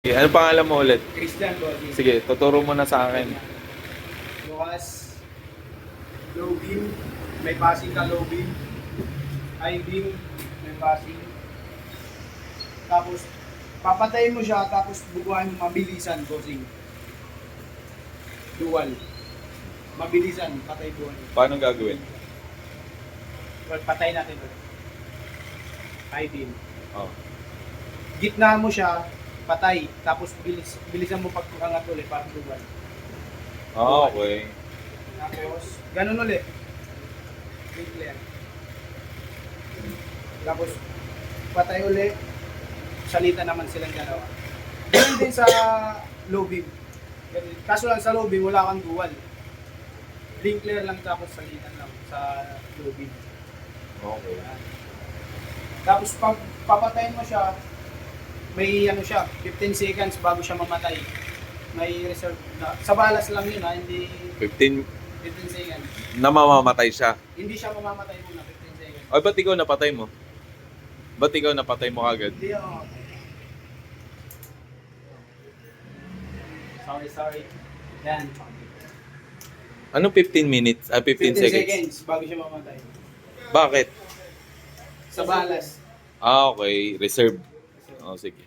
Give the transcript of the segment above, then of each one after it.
Ano pangalan mo ulit? Christian Bossing. Sige, tuturo mo na sa akin. Bukas, low beam, may passing ka low beam. High beam, may passing. Tapos, papatayin mo siya, tapos bubuhayin mo mabilisan, bossing. Dual. Mabilisan, patay buhay. Paano gagawin? Well, patay natin ulit. High beam. Oh. Gitna mo siya, patay. Tapos bilisan mo pagkakangat ulit para dual. Ah, okay. Tapos, ganun ulit. Clear. Tapos, patay ulit. Salita naman silang dalawa. Ganun din sa low beam. Ganun. Kaso lang sa low beam, wala kang dual. Link clear lang tapos salitan lang sa low beam. Okay. Tapos pag papatayin mo siya, may ano siya, 15 seconds bago siya mamatay. May reserve na. Sa balas lang yun ha, hindi 15 15 seconds. na mamamatay siya. Hindi siya mamamatay muna 15 seconds. Ay, ba't ikaw napatay mo? Ba't ikaw napatay mo agad? Hindi ako. Sorry. Yan. Anong 15 minutes? 15 seconds? seconds bago siya mamatay. Bakit? Sa balas. Ah, okay. Reserve. Oh, sige.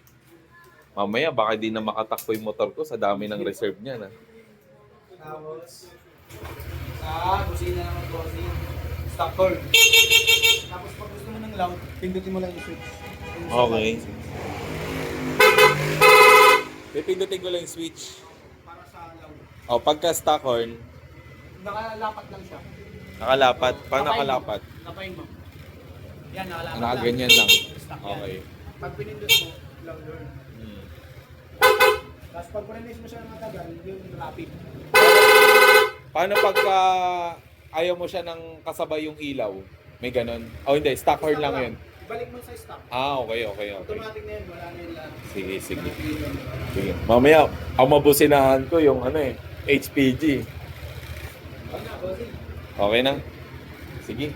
Mamaya, baka di na makatakbo yung motor ko sa dami ng reserve niya. Na. Tapos, sa busina naman bossing. Stop call. Tapos pag gusto mo ng loud, pindutin mo lang yung switch. Yung sa Okay. button. Pipindutin ko lang yung switch. Para sa loud. O, pagka stock horn, Nakalapat lang siya. nakalapat. Paano Tapain mo. nakalapat? Tapain mo. Yan, nakalapat Nakaganyan lang. Stop yan. Okay. Pag pinindot mo, louder. Hmm. Tapos pag release mo siya ng matagal, yung rapid. Paano pagka ayaw mo siya ng kasabay yung ilaw? May ganon? O hindi, stock horn lang yun. Ibalik mo sa stop. Ah, okay. Automatic na yun, wala na yun lang. Sige. Sige. Mamaya, ang mabusinahan ko yung HPG. Wala na, bossing. Okay na? Sige.